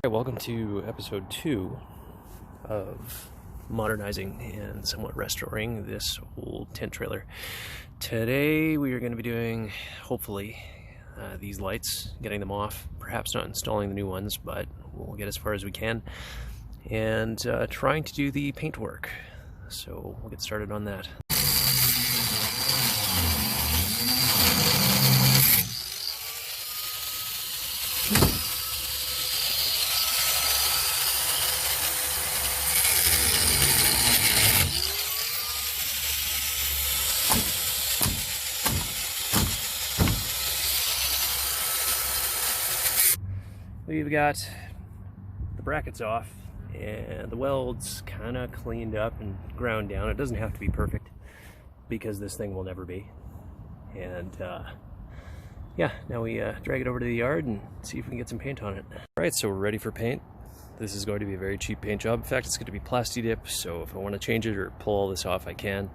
Welcome to episode 2 of modernizing and somewhat restoring this old tent trailer. Today we are going to be doing, hopefully, these lights, getting them off, perhaps not installing the new ones, but we'll get as far as we can, and trying to do the paint work. So we'll get started on that. We've got the brackets off and the welds kind of cleaned up and ground down. It doesn't have to be perfect because this thing will never be. And yeah, now we drag it over to the yard and see if we can get some paint on it. Alright, so we're ready for paint. This is going to be a very cheap paint job. In fact, it's going to be Plasti-Dip, so if I want to change it or pull all this off, I can.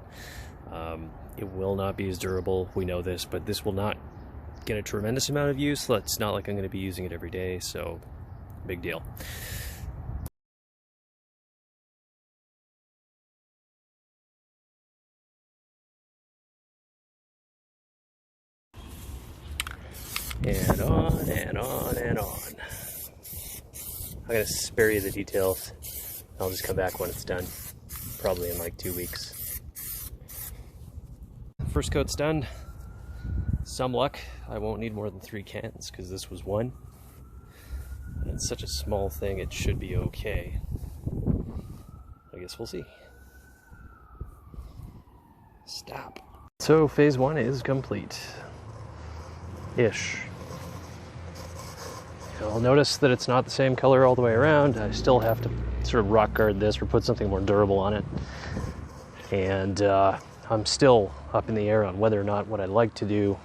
It will not be as durable, we know this, but this will not get a tremendous amount of use. It's not like I'm going to be using it every day, so big deal. And on and on and on. I'm going to spare you the details. I'll just come back when it's done, probably in like 2 weeks. First coat's done. Some luck, I won't need more than 3 cans because this was 1. And it's such a small thing, it should be okay. I guess we'll see. Stop. So phase 1 is complete. Ish. You'll notice that it's not the same color all the way around. I still have to sort of rock guard this or put something more durable on it. And I'm still up in the air on whether or not what I'd like to do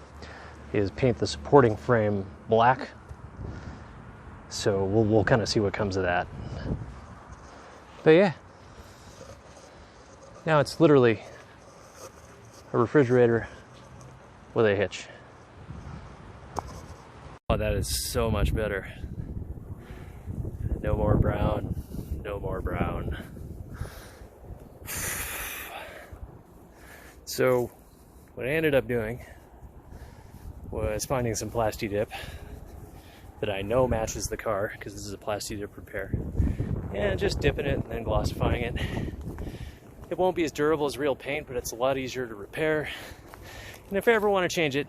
is paint the supporting frame black. So we'll kind of see what comes of that. But yeah, now it's literally a refrigerator with a hitch. Oh, that is so much better. No more brown, no more brown. So what I ended up doing was finding some Plasti-Dip that I know matches the car, because this is a Plasti-Dip repair, and just dipping it and then glossifying it. It won't be as durable as real paint, but it's a lot easier to repair. And if I ever want to change it,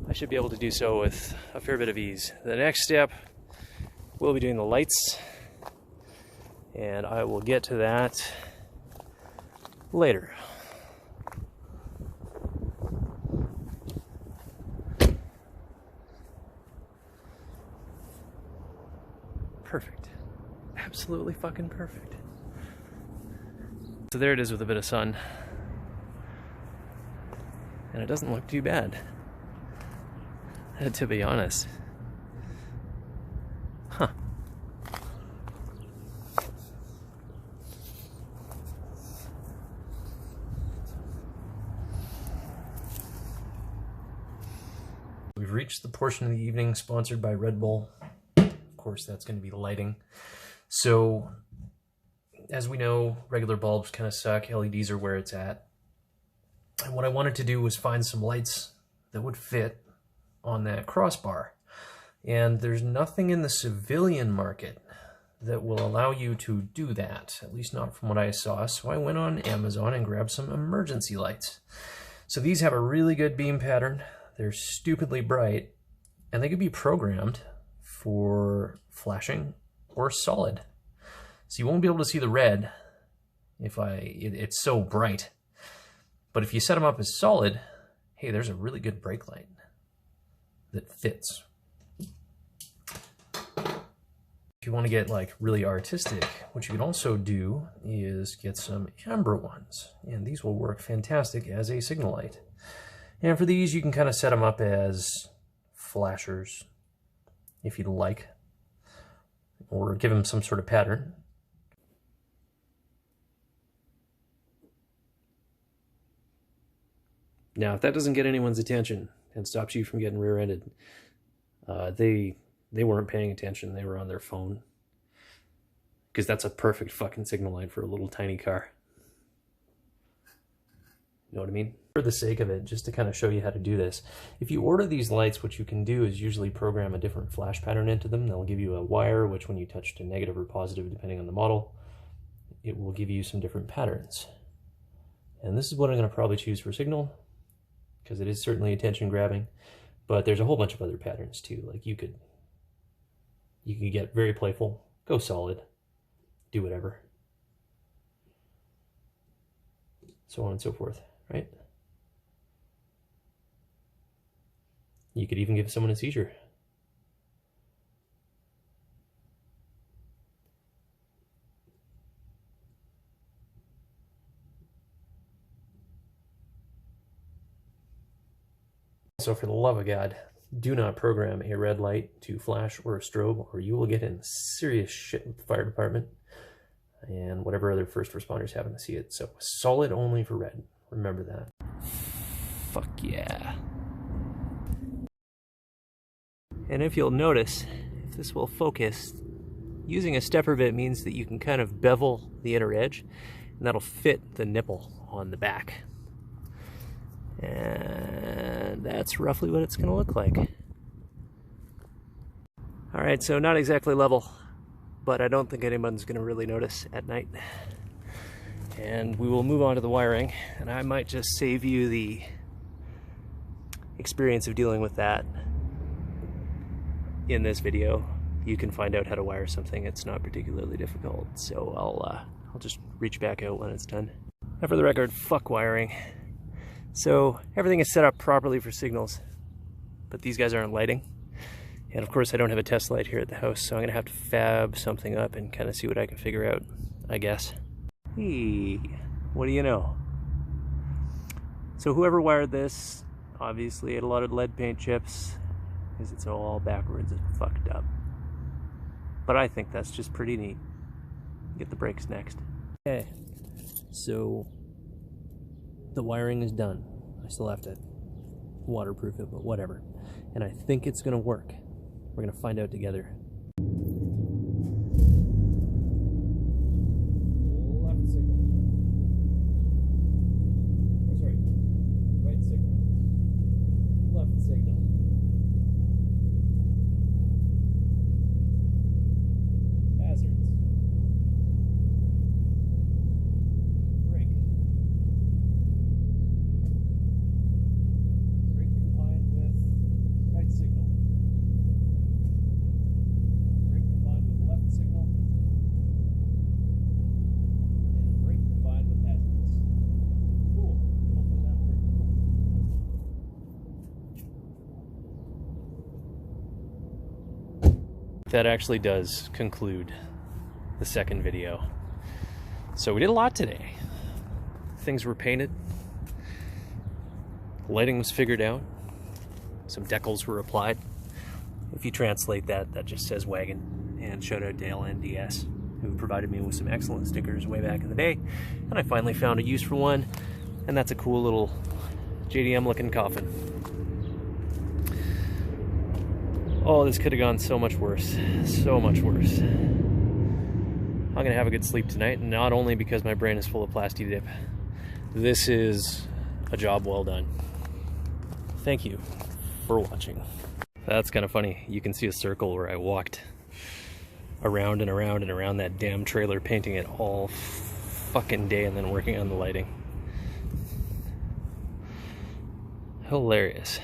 I should be able to do so with a fair bit of ease. The next step, we'll be doing the lights, and I will get to that later. Perfect. Absolutely fucking perfect. So there it is with a bit of sun. And it doesn't look too bad, to be honest. Huh. We've reached the portion of the evening sponsored by Red Bull. Of course, that's going to be lighting. So, as we know, regular bulbs kind of suck. LEDs are where it's at. And what I wanted to do was find some lights that would fit on that crossbar. And there's nothing in the civilian market that will allow you to do that, at least not from what I saw. So I went on Amazon and grabbed some emergency lights. So these have a really good beam pattern. They're stupidly bright, and they could be programmed for flashing or solid. So you won't be able to see the red if it's so bright. But if you set them up as solid, hey, there's a really good brake light that fits. If you want to get like really artistic, what you can also do is get some amber ones, and these will work fantastic as a signal light. And for these, you can kind of set them up as flashers if you'd like, or give them some sort of pattern. Now, if that doesn't get anyone's attention and stops you from getting rear-ended, they They weren't paying attention. They were on their phone. Because that's a perfect fucking signal line for a little tiny car. You know what I mean? For the sake of it, just to kind of show you how to do this, if you order these lights, what you can do is usually program a different flash pattern into them. They'll give you a wire, which when you touch to negative or positive, depending on the model, it will give you some different patterns. And this is what I'm going to probably choose for signal, because it is certainly attention grabbing, but there's a whole bunch of other patterns too. Like you could get very playful, go solid, do whatever, so on and so forth, right? You could even give someone a seizure. So for the love of God, do not program a red light to flash or a strobe, or you will get in serious shit with the fire department and whatever other first responders happen to see it. So solid only for red. Remember that. Fuck yeah. And if you'll notice, if this will focus, using a stepper bit means that you can kind of bevel the inner edge, and that'll fit the nipple on the back. And that's roughly what it's going to look like. Alright, so not exactly level, but I don't think anyone's going to really notice at night. And we will move on to the wiring, and I might just save you the experience of dealing with that in this video. You can find out how to wire something. It's not particularly difficult, so I'll just reach back out when it's done. Now for the record, fuck wiring. So everything is set up properly for signals, but these guys aren't lighting. And of course I don't have a test light here at the house, so I'm gonna have to fab something up and kind of see what I can figure out, I guess. Hey, what do you know? So whoever wired this obviously had a lot of lead paint chips, because it's all backwards and fucked up. But I think that's just pretty neat. Get the brakes next. Okay, so the wiring is done. I still have to waterproof it, but whatever. And I think it's gonna work. We're gonna find out together. Left signal. Oh, sorry. Right signal. Left signal. Hazards. Brake. Brake combined with right signal. Brake combined with left signal. And brake combined with hazards. Cool. Hopefully that worked. That actually does conclude the second video. So we did a lot today. Things were painted. Lighting was figured out. Some decals were applied. If you translate that, that just says wagon. And shout out to LNDS, who provided me with some excellent stickers way back in the day. And I finally found a use for one. And that's a cool little JDM looking coffin. Oh, this could have gone so much worse. So much worse. I'm gonna have a good sleep tonight, and not only because my brain is full of plasti dip. This is a job well done. Thank you for watching. That's kind of funny. You can see a circle where I walked around and around and around that damn trailer, painting it all fucking day and then working on the lighting. Hilarious.